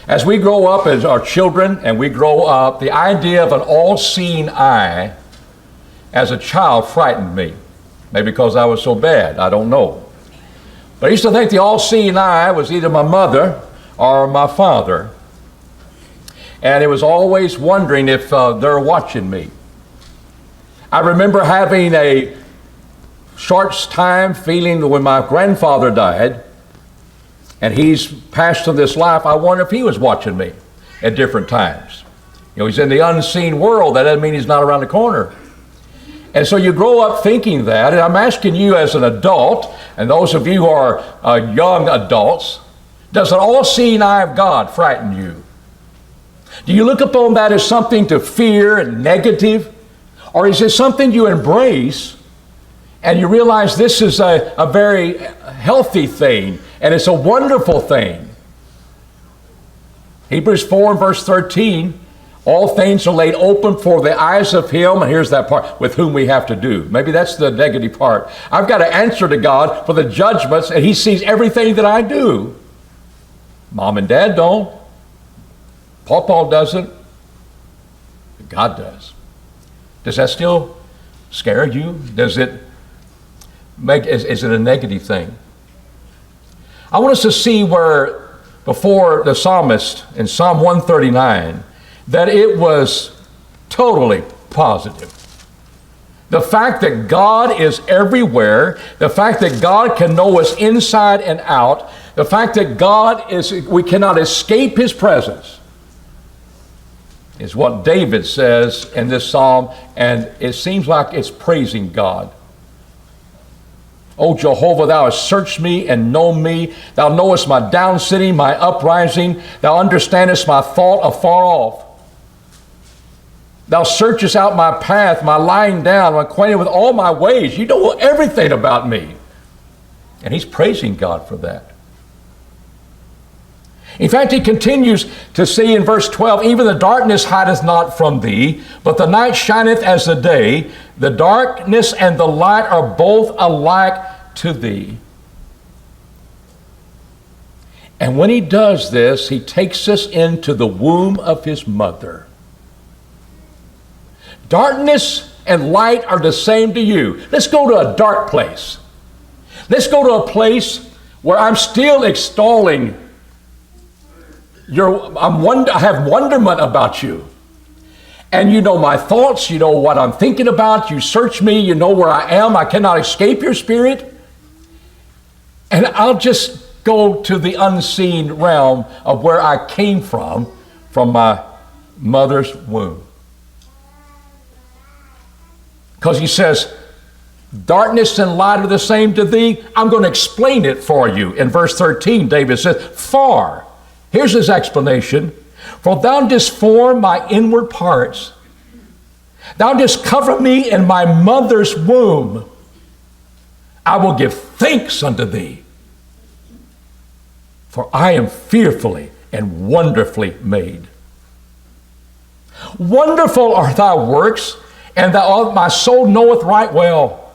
As we grow up as our children and we grow up, the idea of an all-seeing eye as a child frightened me. Maybe because I was so bad, I don't know. But I used to think the all-seeing eye was either my mother or my father. And it was always wondering if they're watching me. I remember having a short time feeling when my grandfather died, and he's passed from this life, I wonder if he was watching me at different times. You know, he's in the unseen world. That doesn't mean he's not around the corner. And so you grow up thinking that, and I'm asking you as an adult, and those of you who are young adults, does an all-seeing eye of God frighten you? Do you look upon that as something to fear and negative? Or is it something you embrace and you realize this is a very healthy thing and it's a wonderful thing? Hebrews 4 and verse 13, all things are laid open for the eyes of him, and here's that part, with whom we have to do. Maybe that's the negative part. I've got to answer to God for the judgments, and he sees everything that I do. Mom and Dad don't. Paul doesn't. God does. Does that still scare you? Does it make, is it a negative thing? I want us to see where, before the psalmist in Psalm 139, that it was totally positive. The fact that God is everywhere, the fact that God can know us inside and out, the fact that God is, we cannot escape his presence, is what David says in this psalm, and it seems like it's praising God. O Jehovah, thou hast searched me and known me. Thou knowest my down sitting, my uprising. Thou understandest my thought afar off. Thou searchest out my path, my lying down. I'm acquainted with all my ways. You know everything about me. And he's praising God for that. In fact, he continues to say in verse 12, even the darkness hideth not from thee, but the night shineth as the day. The darkness and the light are both alike to thee. And when he does this, he takes us into the womb of his mother. Darkness and light are the same to you. Let's go to a dark place. Let's go to a place where I'm still extolling I have wonderment about you. And you know my thoughts, you know what I'm thinking about, you search me, you know where I am, I cannot escape your spirit. And I'll just go to the unseen realm of where I came from my mother's womb. Because he says, darkness and light are the same to thee. I'm going to explain it for you. In verse 13, David says, for, here's his explanation, for thou didst form my inward parts. Thou didst cover me in my mother's womb. I will give thanks unto thee, for I am fearfully and wonderfully made. Wonderful are thy works, and my soul knoweth right well.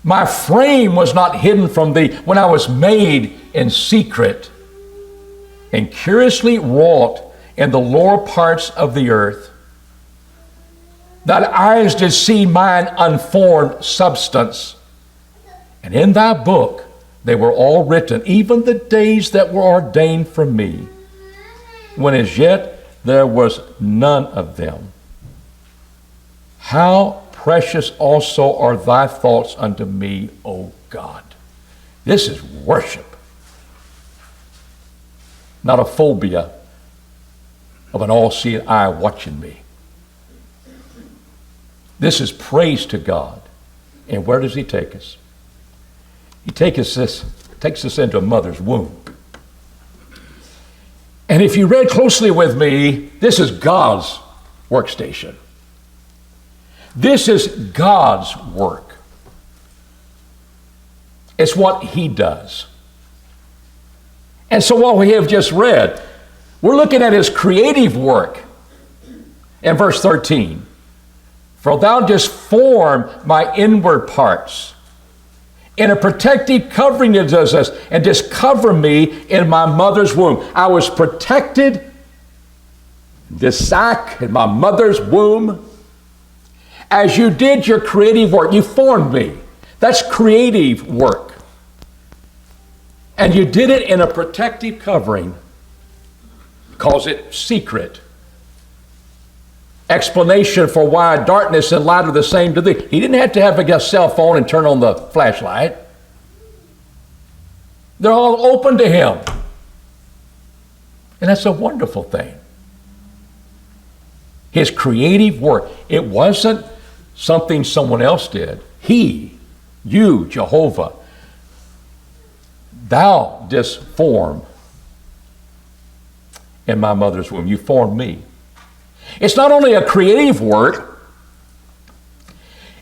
My frame was not hidden from thee when I was made in secret, and curiously wrought in the lower parts of the earth. Thine eyes did see mine unformed substance, and in thy book they were all written, even the days that were ordained for me, when as yet there was none of them. How precious also are thy thoughts unto me, O God. This is worship, not a phobia of an all-seeing eye watching me. This is praise to God. And where does he take us? He takes us into a mother's womb. And if you read closely with me, this is God's workstation. This is God's work. It's what he does. And so what we have just read, we're looking at his creative work in verse 13. For thou didst form my inward parts. In a protective covering, it does this, and just cover me in my mother's womb. I was protected, this sac in my mother's womb. As you did your creative work, you formed me. That's creative work. And you did it in a protective covering. Calls it secret. Explanation for why darkness and light are the same to thee. He didn't have to have a cell phone and turn on the flashlight. They're all open to him. And that's a wonderful thing. His creative work. It wasn't something someone else did. He, you, Jehovah, thou didst form in my mother's womb. You formed me. It's not only a creative work,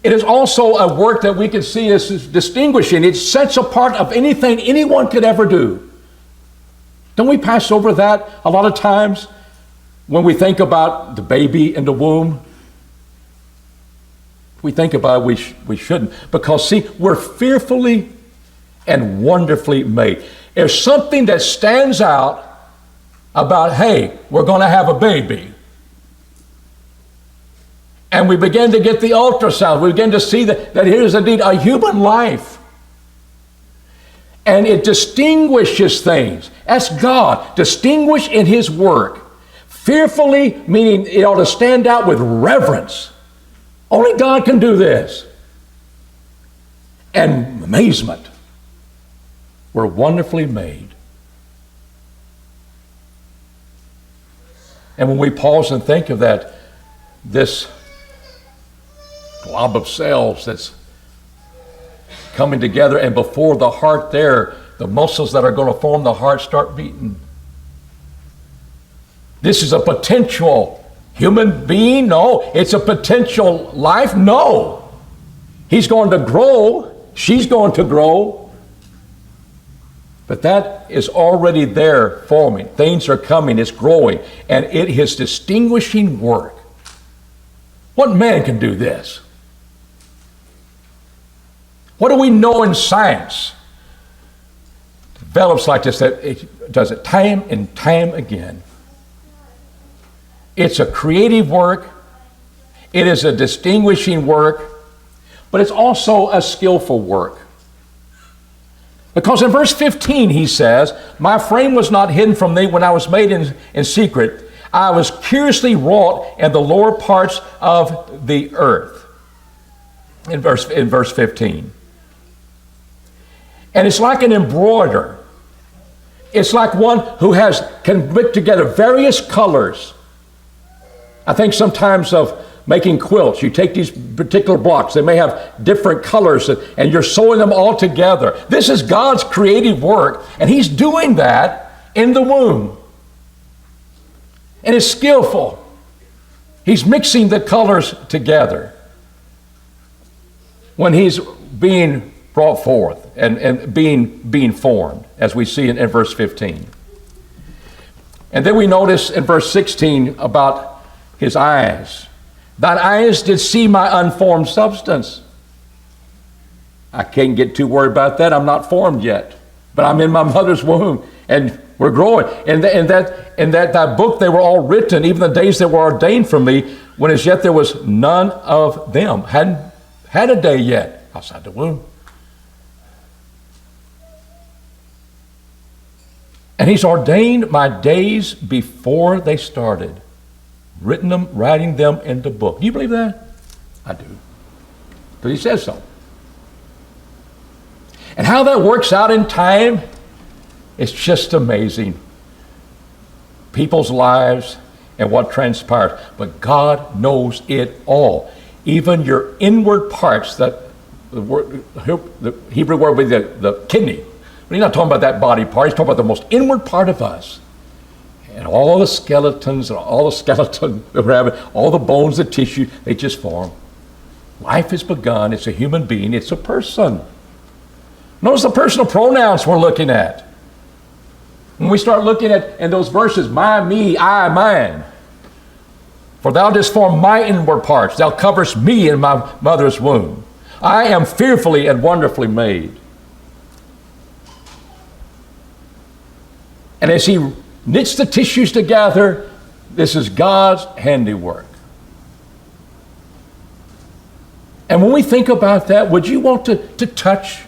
it is also a work that we can see as distinguishing. It sets apart of anything anyone could ever do. Don't we pass over that a lot of times when we think about the baby in the womb? We think about it, we shouldn't. Because see, we're fearfully and wonderfully made. There's something that stands out about, hey, we're going to have a baby. And we begin to get the ultrasound. We begin to see that here is indeed a human life. And it distinguishes things. That's God, distinguished in his work. Fearfully, meaning it ought to stand out with reverence. Only God can do this. And amazement. We're wonderfully made. And when we pause and think of that, this glob of cells that's coming together, and before the heart there, the muscles that are going to form the heart start beating. This is a potential human being? No. It's a potential life? No. He's going to grow. She's going to grow. But that is already there forming. Things are coming. It's growing. And it is distinguishing work. What man can do this? What do we know in science? Develops like this, that it does it time and time again. It's a creative work. It is a distinguishing work. But it's also a skillful work. Because in verse 15 he says, my frame was not hidden from thee when I was made in secret. I was curiously wrought in the lower parts of the earth. In verse 15. And it's like an embroider. It's like one who can put together various colors. I think sometimes of making quilts. You take these particular blocks. They may have different colors, and you're sewing them all together. This is God's creative work, and he's doing that in the womb. And it's skillful. He's mixing the colors together when he's being brought forth and being formed, as we see in verse 15. And then we notice in verse 16 about his eyes. Thine eyes did see my unformed substance. I can't get too worried about that. I'm not formed yet, but I'm in my mother's womb, and we're growing. And that book, they were all written, even the days that were ordained for me, when as yet there was none of them. Hadn't had a day yet outside the womb. And he's ordained my days before they started. Writing them in the book. Do you believe that? I do. But he says so. And how that works out in time, it's just amazing. People's lives and what transpires. But God knows it all. Even your inward parts, the Hebrew word would be the kidney. But he's not talking about that body part. He's talking about the most inward part of us. And all the skeletons, and all the skeleton, all the bones, the tissue, they just form. Life has begun. It's a human being. It's a person. Notice the personal pronouns we're looking at. When we start looking at in those verses, my, me, I, mine. For thou didst form my inward parts. Thou coverest me in my mother's womb. I am fearfully and wonderfully made. And as he knits the tissues together, this is God's handiwork. And when we think about that, would you want to touch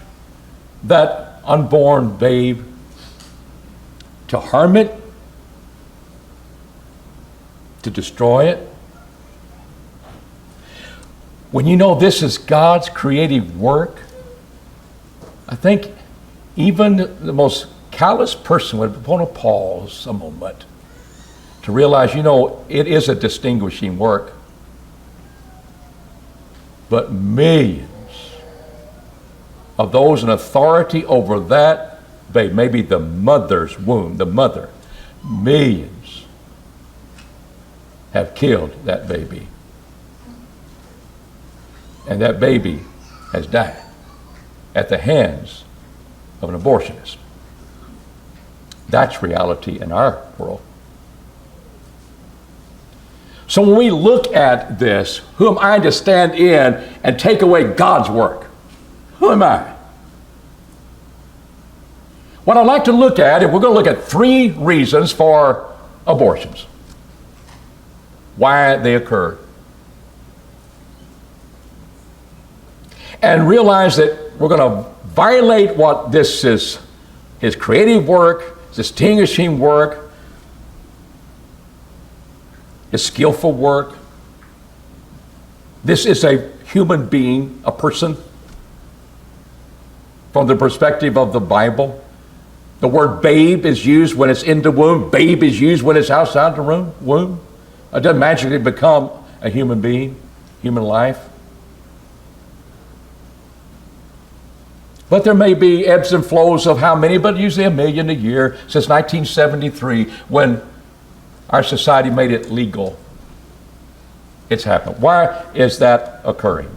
that unborn babe, to harm it, to destroy it? When you know this is God's creative work, I think even the most callous person would want to pause a moment to realize, it is a distinguishing work. But millions of those in authority over that babe, maybe the mother's womb, millions have killed that baby. And that baby has died at the hands of an abortionist. That's reality in our world. So when we look at this, who am I to stand in and take away God's work? Who am I? What I'd like to look at, and we're going to look at 3 reasons for abortions, why they occur. And realize that we're going to violate what this is, his creative work, distinguishing work, his skillful work. This is a human being, a person, from the perspective of the Bible. The word babe is used when it's in the womb. Babe is used when it's outside the womb. It doesn't magically become a human being, human life. But there may be ebbs and flows of how many, but usually 1 million a year since 1973, when our society made it legal. It's happened. Why is that occurring?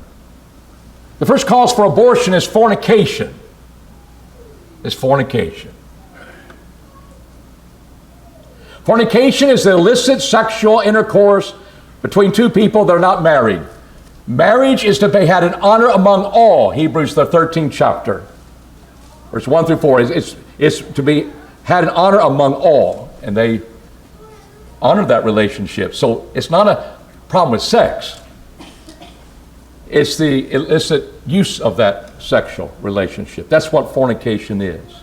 The first cause for abortion is fornication. It's fornication. Fornication is the illicit sexual intercourse between 2 people that are not married. Marriage is to be had in honor among all. Hebrews, the 13th chapter, verse 1 through 4. It's to be had in honor among all. And they honor that relationship. So it's not a problem with sex. It's the illicit use of that sexual relationship. That's what fornication is.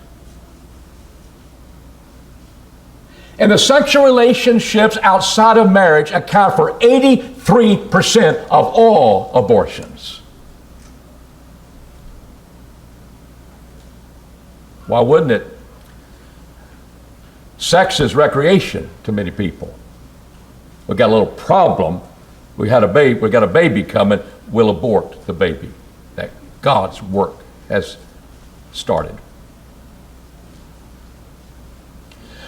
And the sexual relationships outside of marriage account for 83% of all abortions. Why wouldn't it? Sex is recreation to many people. We've got a little problem. We got a baby coming, we'll abort the baby. That God's work has started.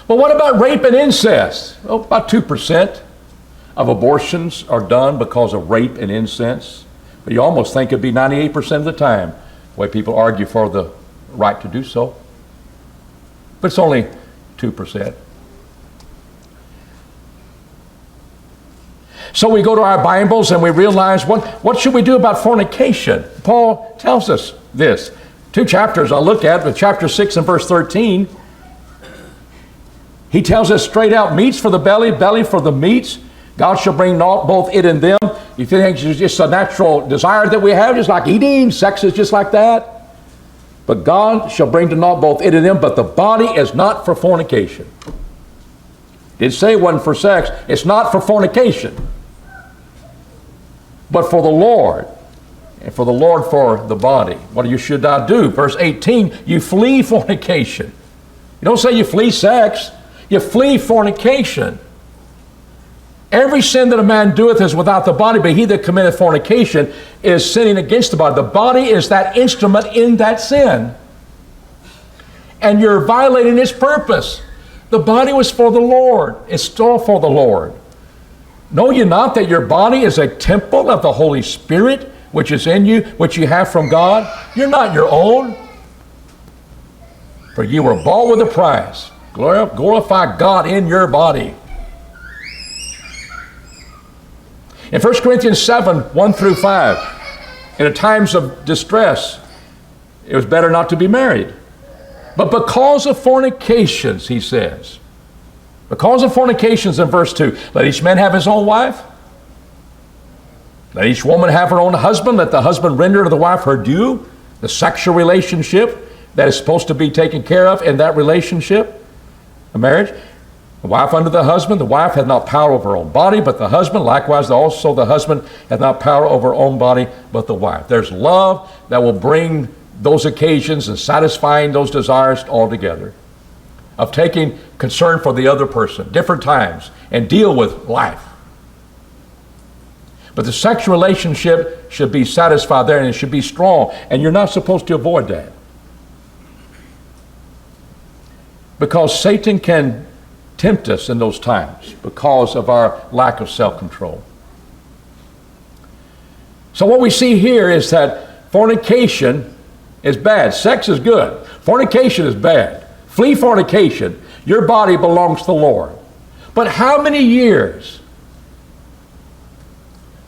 But what about rape and incest? Well, about 2% of abortions are done because of rape and incest. But you almost think it'd be 98% of the time, the way people argue for the right to do so. But it's only 2%. So we go to our Bibles and we realize, what should we do about fornication? Paul tells us this. 2 chapters I'll look at, but chapter 6 and verse 13, he tells us straight out, meats for the belly, belly for the meats. God shall bring both it and them. You think it's just a natural desire that we have, just like eating, sex is just like that. But God shall bring to naught both it and them, but the body is not for fornication. Didn't say it wasn't for sex. It's not for fornication, but for the Lord. And for the Lord for the body. What should I do? Verse 18, you flee fornication. You don't say you flee sex. You flee fornication. Every sin that a man doeth is without the body, but he that committeth fornication is sinning against the body. The body is that instrument in that sin. And you're violating its purpose. The body was for the Lord. It's still for the Lord. Know ye not that your body is a temple of the Holy Spirit, which is in you, which you have from God? You're not your own. For you were bought with a price. Glorify God in your body. In 1 Corinthians 7, 1 through 5, in times of distress, it was better not to be married. But because of fornications, he says, because of fornications in verse 2, let each man have his own wife. Let each woman have her own husband. Let the husband render to the wife her due. The sexual relationship that is supposed to be taken care of in that relationship, a marriage. The wife unto the husband. The wife hath not power over her own body, but the husband. Likewise, also the husband hath not power over her own body, but the wife. There's love that will bring those occasions and satisfying those desires all together, of taking concern for the other person, different times, and deal with life. But the sexual relationship should be satisfied there, and it should be strong, and you're not supposed to avoid that. Because Satan can tempt us in those times because of our lack of self-control. So what we see here is that fornication is bad. Sex is good. Fornication is bad. Flee fornication. Your body belongs to the Lord. But how many years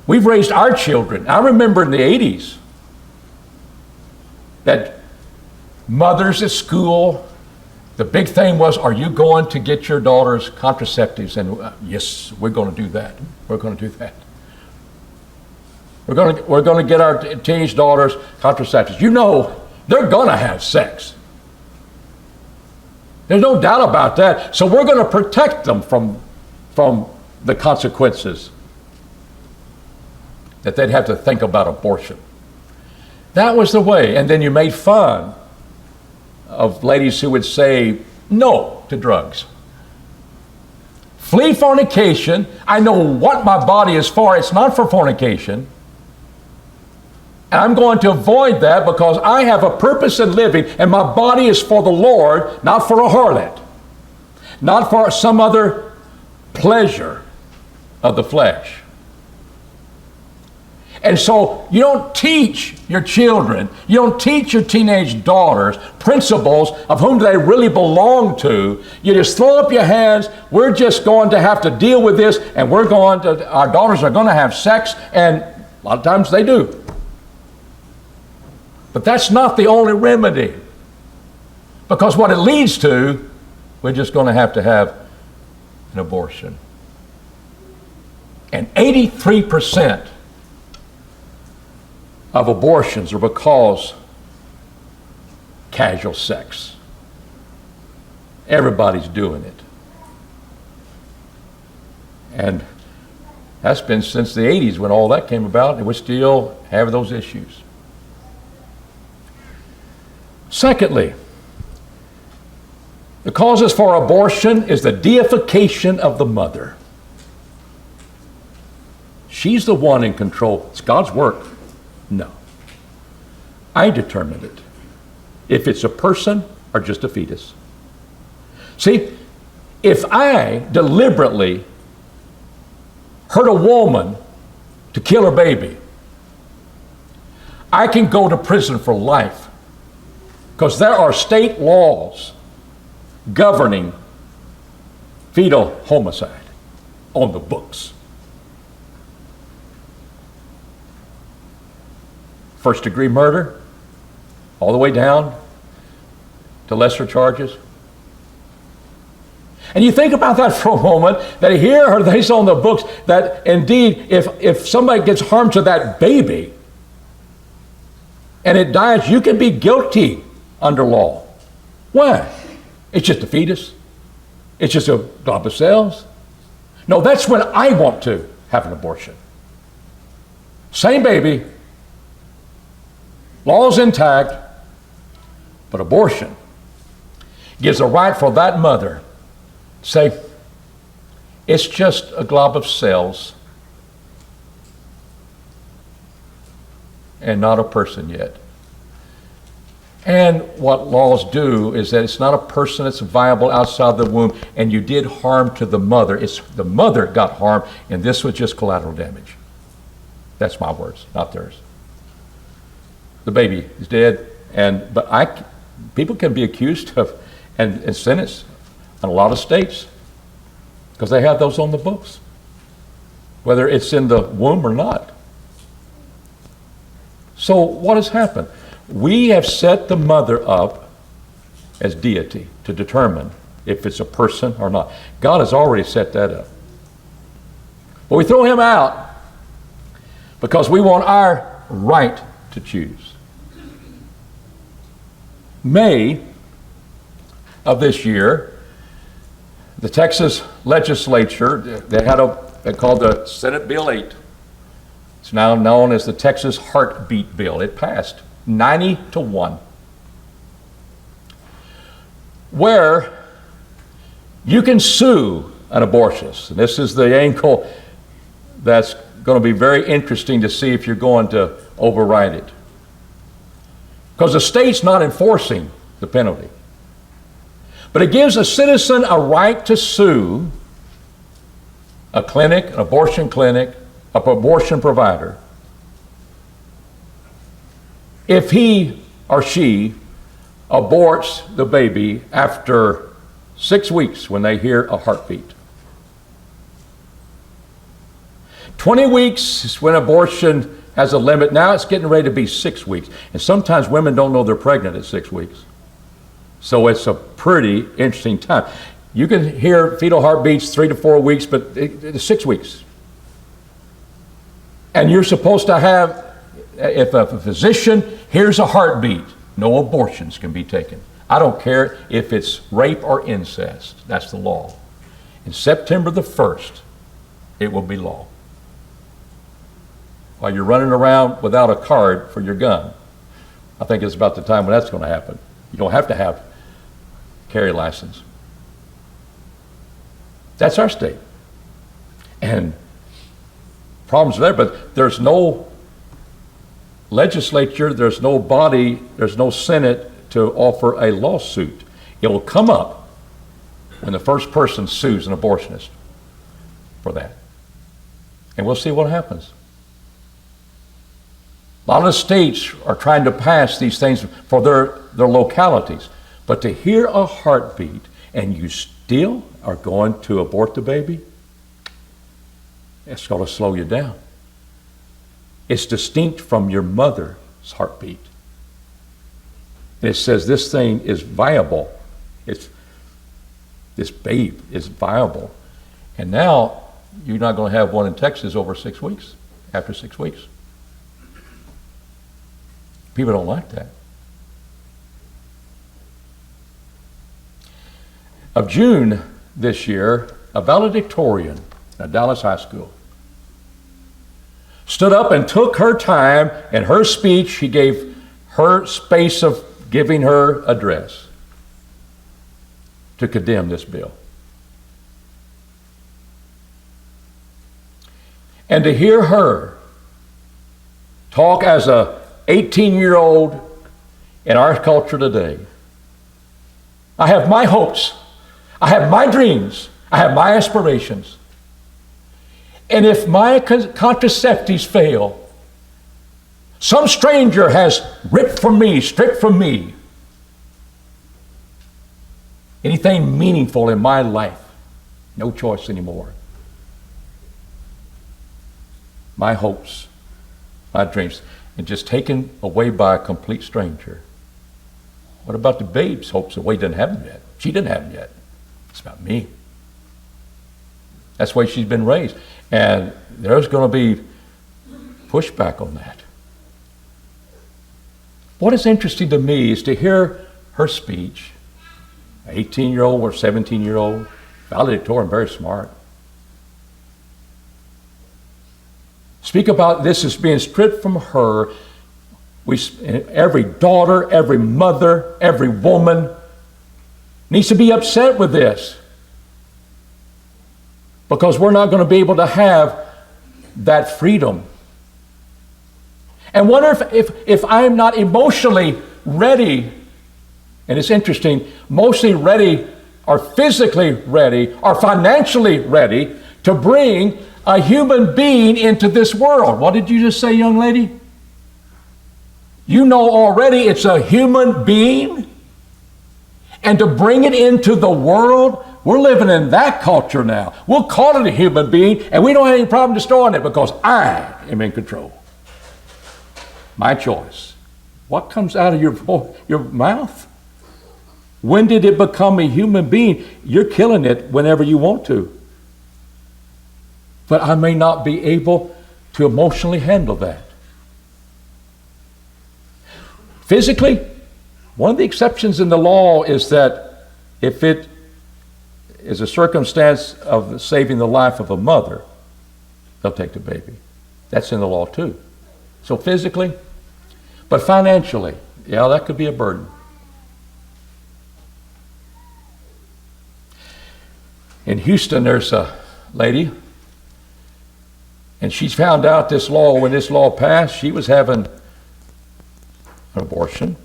we've raised our children? I remember in the 80s that mothers at school, the big thing was, are you going to get your daughter's contraceptives? And yes, we're going to do that. We're going to do that. We're going to get our teenage daughters contraceptives. You know, they're going to have sex. There's no doubt about that. So we're going to protect them from the consequences that they'd have to think about abortion. That was the way. And then you made fun of ladies who would say no to drugs. Flee fornication. I know what my body is for. It's not for fornication. And I'm going to avoid that because I have a purpose in living, and my body is for the Lord, not for a harlot, not for some other pleasure of the flesh. And so you don't teach your children, you don't teach your teenage daughters principles of whom they really belong to. You just throw up your hands. We're just going to have to deal with this, and our daughters are going to have sex, and a lot of times they do. But that's not the only remedy. Because what it leads to, we're just going to have an abortion. And 83% of abortions are because casual sex. Everybody's doing it. And that's been since the 80s when all that came about, and we still have those issues. Secondly, the causes for abortion is the deification of the mother. She's the one in control. It's God's work. No. I determine it. If it's a person or just a fetus. See, if I deliberately hurt a woman to kill her baby, I can go to prison for life. Because there are state laws governing fetal homicide on the books. First-degree murder, all the way down to lesser charges. And you think about that for a moment, that here are these on the books that indeed if somebody gets harm to that baby and it dies, you can be guilty under law. Why? It's just a fetus. It's just a glob of cells. No, that's when I want to have an abortion. Same baby, law's intact, but abortion gives a right for that mother to say, it's just a glob of cells and not a person yet. And what laws do is that it's not a person that's viable outside the womb, and you did harm to the mother. It's the mother got harmed, and this was just collateral damage. That's my words, not theirs. The baby is dead, but people can be accused of and sentenced in a lot of states because they have those on the books, whether it's in the womb or not. So what has happened? We have set the mother up as deity to determine if it's a person or not. God has already set that up. But we throw him out because we want our right to choose. May of this year, the Texas legislature, they called the Senate Bill 8. It's now known as the Texas Heartbeat Bill. It passed 90-1. Where you can sue an abortionist. And this is the angle that's going to be very interesting to see if you're going to override it. Because the state's not enforcing the penalty. But it gives a citizen a right to sue a clinic, an abortion provider, if he or she aborts the baby after 6 weeks when they hear a heartbeat. 20 weeks is when abortion has a limit. Now it's getting ready to be 6 weeks. And sometimes women don't know they're pregnant at 6 weeks. So it's a pretty interesting time. You can hear fetal heartbeats 3 to 4 weeks, but it's 6 weeks. And you're supposed to have, if a physician hears a heartbeat, no abortions can be taken. I don't care if it's rape or incest. That's the law. In September the 1st, it will be law. While you're running around without a card for your gun, I think it's about the time when that's going to happen. You don't have to have carry license. That's our state. And problems there, but there's no legislature, there's no body, there's no Senate to offer a lawsuit. It will come up when the first person sues an abortionist for that. And we'll see what happens. A lot of states are trying to pass these things for their localities. But to hear a heartbeat and you still are going to abort the baby, it's going to slow you down. It's distinct from your mother's heartbeat. It says this thing is viable. This babe is viable. And now you're not going to have one in Texas over 6 weeks, after 6 weeks. People don't like that. Of June this year, a valedictorian at Dallas High School stood up and took her time and her speech. She gave her space of giving her address to condemn this bill. And to hear her talk as a 18-year-old in our culture today, I have my hopes, I have my dreams, I have my aspirations. And if my contraceptives fail, some stranger has ripped from me, stripped from me anything meaningful in my life. No choice anymore. My hopes, my dreams, and just taken away by a complete stranger. What about the babe's hopes? The way he didn't have them yet. She didn't have them yet. It's about me. That's the way she's been raised. And there's going to be pushback on that. What is interesting to me is to hear her speech, an 18-year-old or 17-year-old, valedictorian, very smart, speak about this as being stripped from her. Every daughter, every mother, every woman needs to be upset with this, because we're not going to be able to have that freedom. And wonder if I'm not emotionally ready, and it's interesting, emotionally ready or physically ready or financially ready to bring a human being into this world. What did you just say, young lady? You know already it's a human being. And to bring it into the world, we're living in that culture now. We'll call it a human being, and we don't have any problem destroying it because I am in control. My choice. What comes out of your mouth? When did it become a human being? You're killing it whenever you want to. But I may not be able to emotionally handle that. Physically, one of the exceptions in the law is that if it is a circumstance of saving the life of a mother, they'll take the baby. That's in the law too. So physically, but financially, yeah, that could be a burden. In Houston, there's a lady, and she's found out this law, when this law passed, she was having an abortion.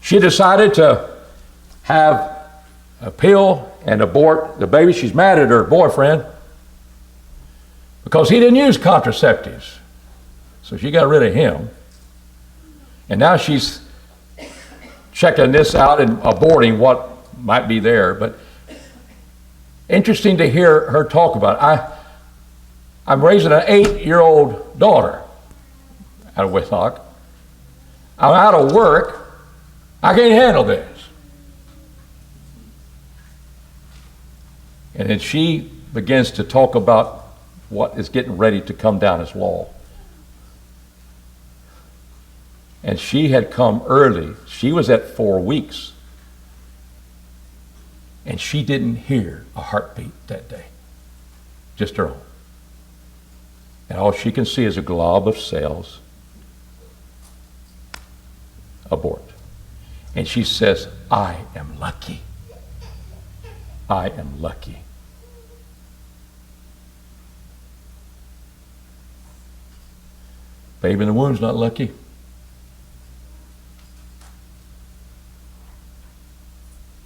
She decided to have a pill and abort the baby. She's mad at her boyfriend because he didn't use contraceptives. So she got rid of him. And now she's checking this out and aborting what might be there. But interesting to hear her talk about it. I'm raising an 8-year-old daughter out of wedlock. I'm out of work. I can't handle this. And then she begins to talk about what is getting ready to come down as law. And she had come early. She was at 4 weeks. And she didn't hear a heartbeat that day. Just her own. And all she can see is a glob of cells. Abort. And she says, I am lucky. I am lucky. Baby in the womb's not lucky.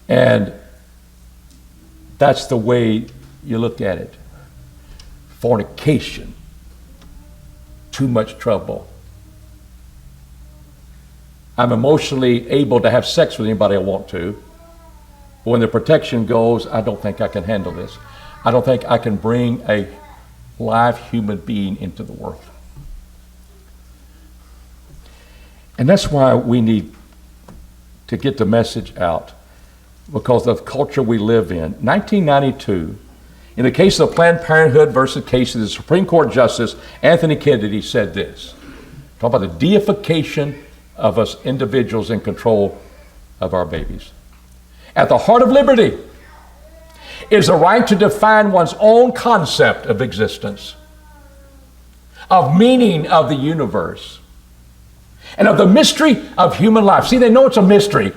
And that's the way you look at it. Fornication. Too much trouble. I'm emotionally able to have sex with anybody I want to. But when the protection goes, I don't think I can handle this. I don't think I can bring a live human being into the world. And that's why we need to get the message out, because of the culture we live in. 1992, in the case of Planned Parenthood versus the case of the Supreme Court Justice Anthony Kennedy said this. Talk about the deification of us individuals in control of our babies. At the heart of liberty is the right to define one's own concept of existence, of meaning of the universe, and of the mystery of human life. See, they know it's a mystery.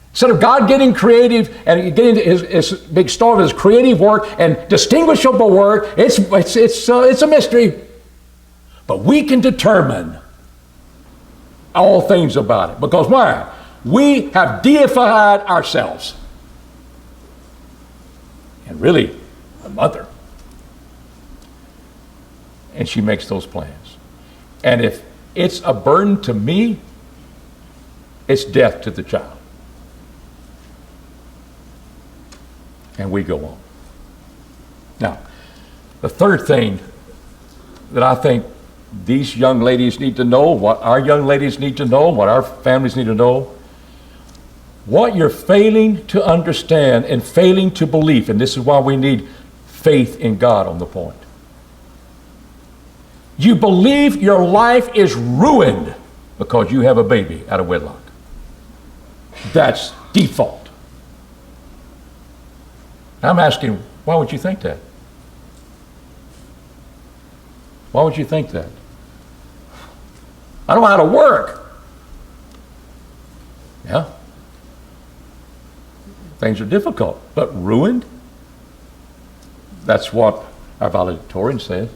Instead of God getting creative and getting his big star of his creative work and distinguishable work, it's a mystery. But we can determine all things about it. Because why? We have deified ourselves. And really, the mother. And she makes those plans. And if it's a burden to me, it's death to the child. And we go on. Now, the third thing that I think these young ladies need to know, what our young ladies need to know, what our families need to know, what you're failing to understand and failing to believe, and this is why we need faith in God on the point. You believe your life is ruined because you have a baby out of wedlock. That's default. I'm asking, why would you think that? Why would you think that? I don't know how to work. Yeah. Things are difficult, but ruined? That's what our valedictorian says.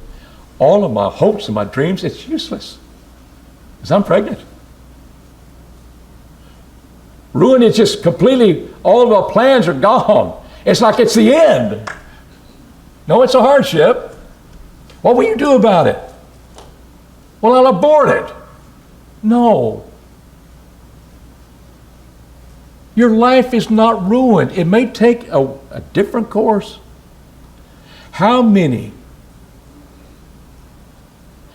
All of my hopes and my dreams, it's useless. Because I'm pregnant. Ruined is just completely, all of our plans are gone. It's like it's the end. No, it's a hardship. What will you do about it? Well, I'll abort it. No. Your life is not ruined. It may take a different course. How many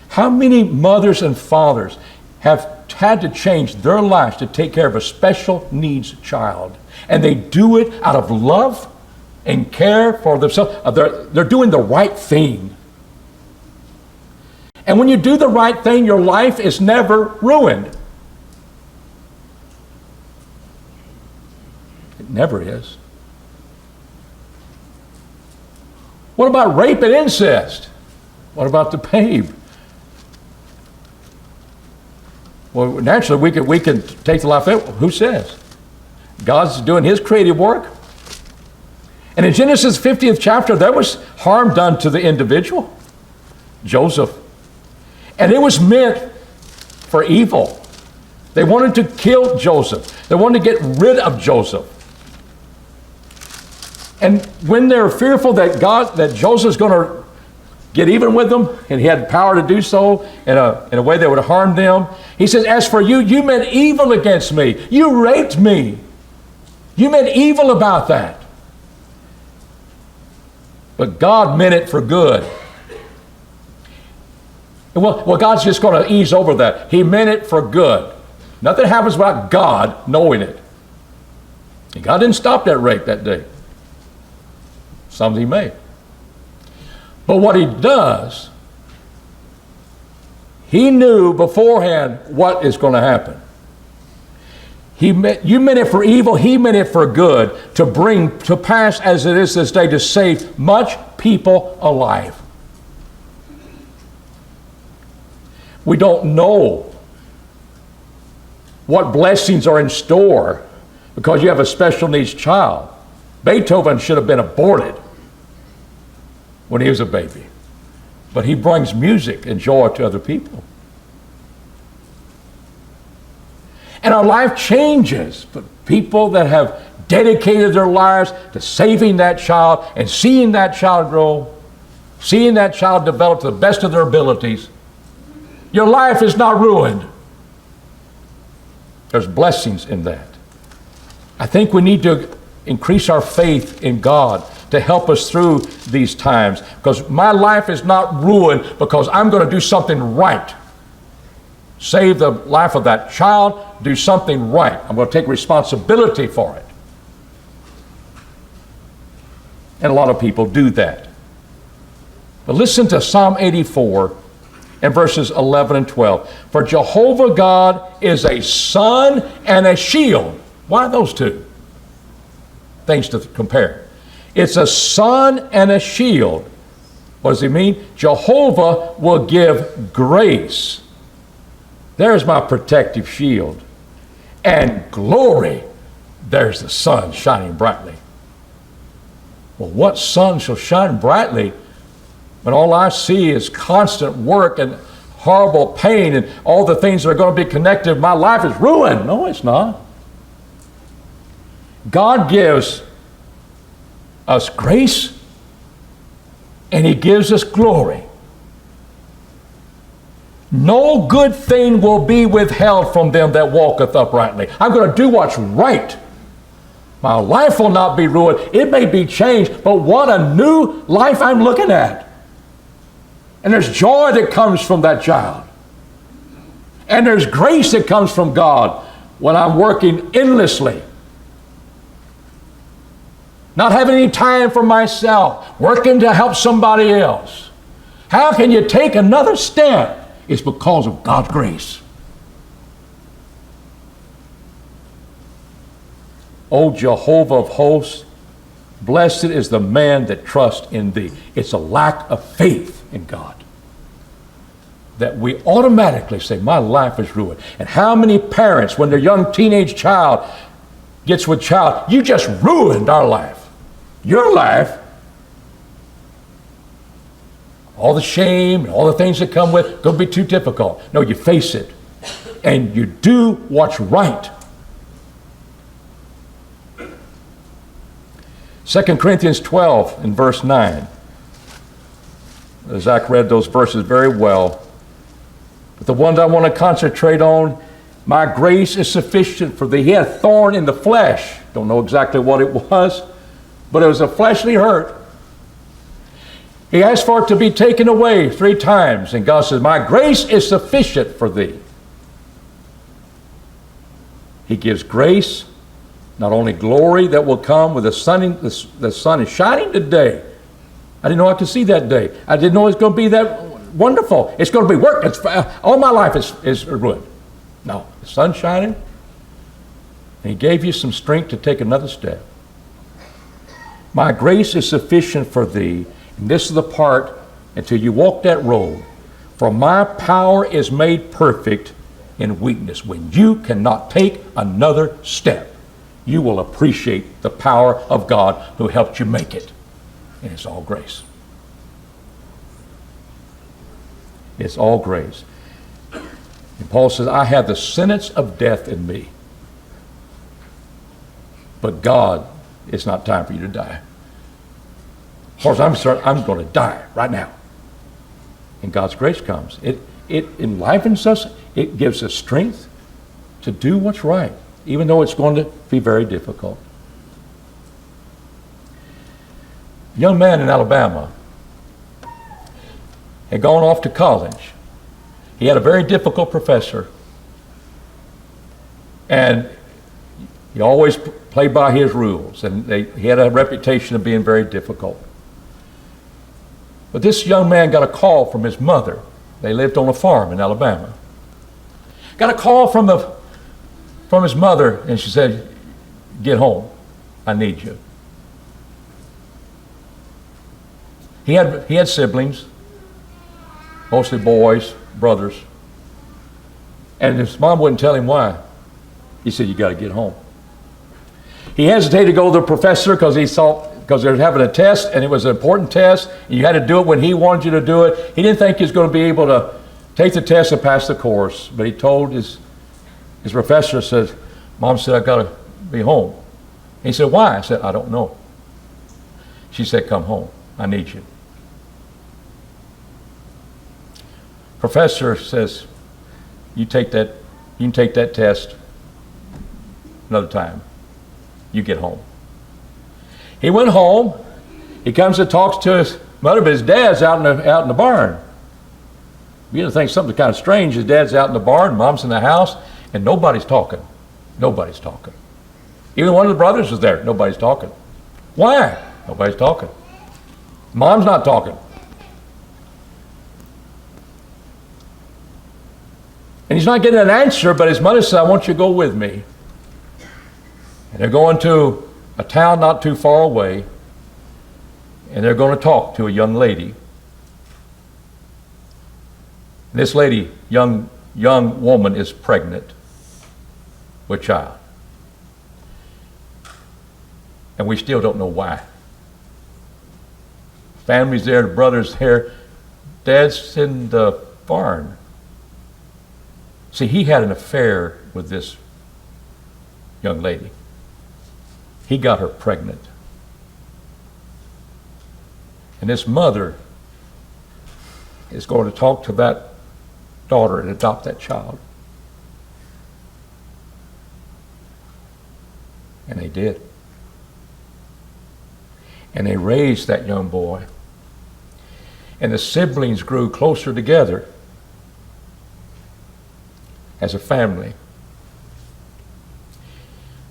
mothers and fathers have had to change their lives to take care of a special needs child. And they do it out of love and care for themselves. They're doing the right thing. And when you do the right thing, your life is never ruined. It never is. What about rape and incest? What about the babe? Well, naturally, we can take the life out. Who says? God's doing His creative work. And in Genesis 50th chapter, there was harm done to the individual, Joseph. And it was meant for evil. They wanted to kill Joseph. They wanted to get rid of Joseph. And when they're fearful that Joseph's going to get even with them, and he had power to do so in a way that would harm them, he says, as for you, you meant evil against me. You raped me. You meant evil about that. But God meant it for good. Well, God's just going to ease over that. He meant it for good. Nothing happens without God knowing it. And God didn't stop that rape that day. Some He may. But what He does, He knew beforehand what is going to happen. You meant it for evil, He meant it for good, to bring to pass as it is this day, to save much people alive. We don't know what blessings are in store because you have a special needs child. Beethoven should have been aborted when he was a baby. But he brings music and joy to other people. And our life changes. But people that have dedicated their lives to saving that child and seeing that child grow, seeing that child develop to the best of their abilities, your life is not ruined. There's blessings in that. I think we need to increase our faith in God to help us through these times, because my life is not ruined because I'm going to do something right. Save the life of that child, do something right. I'm going to take responsibility for it. And a lot of people do that. But listen to Psalm 84 and verses 11 and 12. For Jehovah God is a sun and a shield. Why those two things to compare? It's a sun and a shield. What does he mean? Jehovah will give grace. There's my protective shield. And glory, there's the sun shining brightly. Well, what sun shall shine brightly when all I see is constant work and horrible pain and all the things that are going to be connected? My life is ruined. No, it's not. God gives us grace and He gives us glory. No good thing will be withheld from them that walketh uprightly. I'm going to do what's right. My life will not be ruined. It may be changed, but what a new life I'm looking at. And there's joy that comes from that child. And there's grace that comes from God when I'm working endlessly. Not having any time for myself, working to help somebody else. How can you take another step? It's because of God's grace. O Jehovah of hosts, blessed is the man that trusts in thee. It's a lack of faith in God that we automatically say, my life is ruined. And how many parents, when their young teenage child gets with child, you just ruined our life. Your life, all the shame and all the things that come with it, going to be too difficult. No, you face it and you do what's right. 2 Corinthians 12 and verse 9. Zach read those verses very well. But the one that I want to concentrate on, my grace is sufficient for thee. He had a thorn in the flesh. Don't know exactly what it was, but it was a fleshly hurt. He asked for it to be taken away 3 times, and God says, my grace is sufficient for thee. He gives grace, not only glory that will come with the sun is shining today. I didn't know I could see that day. I didn't know it's going to be that wonderful. It's going to be work. All my life is ruined. No, the sun's shining, and He gave you some strength to take another step. My grace is sufficient for thee, and this is the part until you walk that road. For my power is made perfect in weakness. When you cannot take another step, you will appreciate the power of God who helped you make it. And it's all grace. It's all grace. And Paul says, I have the sentence of death in me. But God, it's not time for you to die. As far as I'm concerned, I'm going to die right now. And God's grace comes. It enlivens us. It gives us strength to do what's right, even though it's going to be very difficult. A young man in Alabama had gone off to college. He had a very difficult professor, and he always played by his rules, and he had a reputation of being very difficult. But this young man got a call from his mother. They lived on a farm in Alabama. Got a call from his mother, and she said, get home. I need you. He had siblings, mostly boys, brothers. And his mom wouldn't tell him why. He said, you got to get home. He hesitated to go to the professor because they were having a test, and it was an important test, and you had to do it when he wanted you to do it. He didn't think he was going to be able to take the test and pass the course, but he told his professor, said, Mom said, I've got to be home. And he said, why? I said, I don't know. She said, come home. I need you. Professor says, you can take that test another time. You get home. He went home. He comes and talks to his mother, but his dad's out in the barn. You know, think something kind of strange. His dad's out in the barn, Mom's in the house, and nobody's talking. Nobody's talking. Even one of the brothers is there. Nobody's talking. Why? Nobody's talking. Mom's not talking. And he's not getting an answer, but his mother said, I want you to go with me. And they're going to a town not too far away, and they're going to talk to a young lady. And this lady, young woman, is pregnant with child. And we still don't know why. Family's there, the brother's there, dad's in the barn. See, he had an affair with this young lady. He got her pregnant. And this mother is going to talk to that daughter and adopt that child. And they did. And they raised that young boy. And the siblings grew closer together as a family.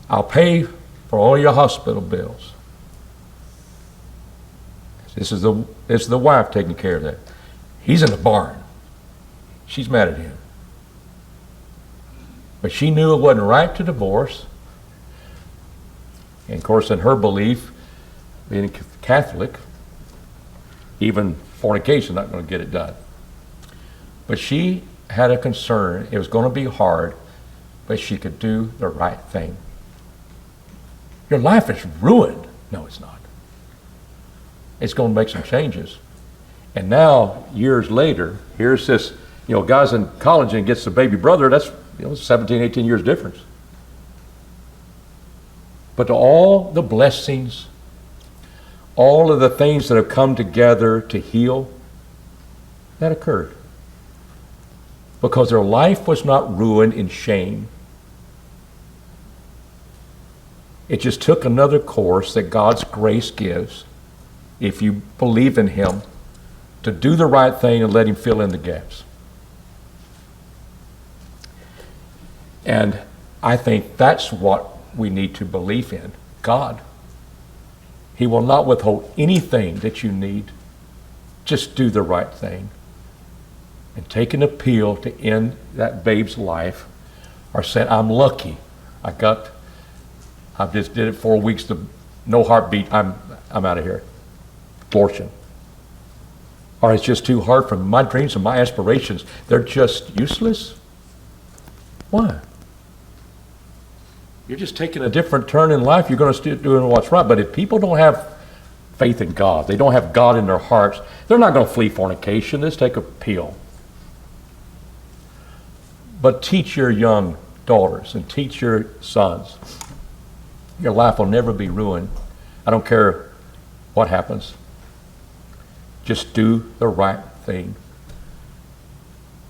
I'll pay for all your hospital bills. This is the wife taking care of that. He's in the barn. She's mad at him. But she knew it wasn't right to divorce. And of course, in her belief, being Catholic, even fornication not going to get it done. But she had a concern. It was going to be hard, but she could do the right thing. Your life is ruined. No, it's not. It's going to make some changes. And now, years later, here's this, guy's in college and gets a baby brother. That's 17, 18 years difference. But to all the blessings, all of the things that have come together to heal, that occurred. Because their life was not ruined in shame. It just took another course that God's grace gives, if you believe in Him, to do the right thing and let Him fill in the gaps. And I think that's what we need to believe in, God. He will not withhold anything that you need. Just do the right thing. And take an appeal to end that babe's life, or say, I'm lucky. I just did it 4 weeks, no heartbeat, I'm out of here. Abortion. Or it's just too hard for me. My dreams and my aspirations, they're just useless. Why? You're just taking a different turn in life. You're going to start doing what's right. But if people don't have faith in God, they don't have God in their hearts, they're not going to flee fornication. Let's take a pill. But teach your young daughters and teach your sons. Your life will never be ruined. I don't care what happens. Just do the right thing.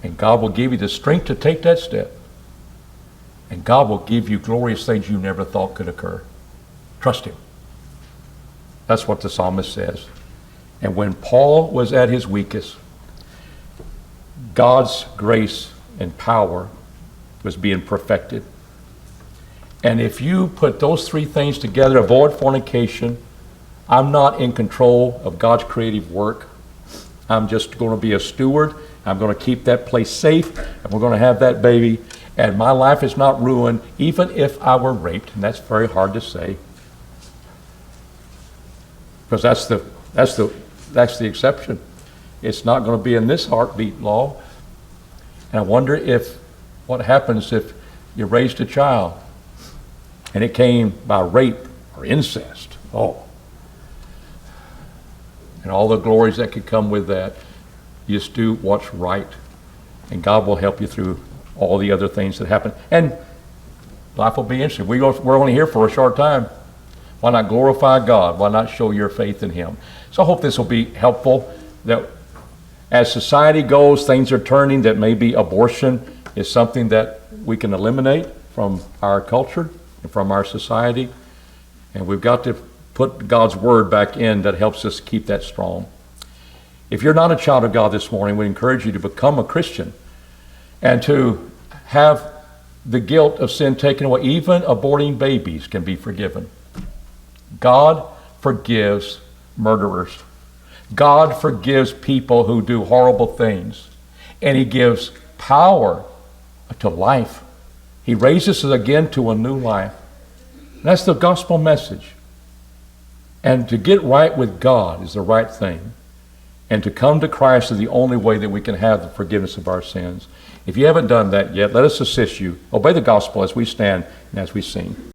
And God will give you the strength to take that step. And God will give you glorious things you never thought could occur. Trust Him. That's what the psalmist says. And when Paul was at his weakest, God's grace and power was being perfected. And if you put those three things together, avoid fornication, I'm not in control of God's creative work. I'm just going to be a steward. I'm going to keep that place safe, and we're going to have that baby. And my life is not ruined, even if I were raped, and that's very hard to say, because that's the exception. It's not going to be in this heartbeat law. And I wonder what happens if you raised a child and it came by rape or incest. Oh. And all the glories that could come with that. You just do what's right, and God will help you through all the other things that happen. And life will be interesting. We're only here for a short time. Why not glorify God? Why not show your faith in Him? So I hope this will be helpful, that as society goes, things are turning, that maybe abortion is something that we can eliminate from our culture and from our society. And we've got to put God's word back in that helps us keep that strong. If you're not a child of God this morning, we encourage you to become a Christian and to have the guilt of sin taken away. Even aborting babies can be forgiven. God forgives murderers. God forgives people who do horrible things. And He gives power to life. He raises us again to a new life. And that's the gospel message. And to get right with God is the right thing. And to come to Christ is the only way that we can have the forgiveness of our sins. If you haven't done that yet, let us assist you. Obey the gospel as we stand and as we sing.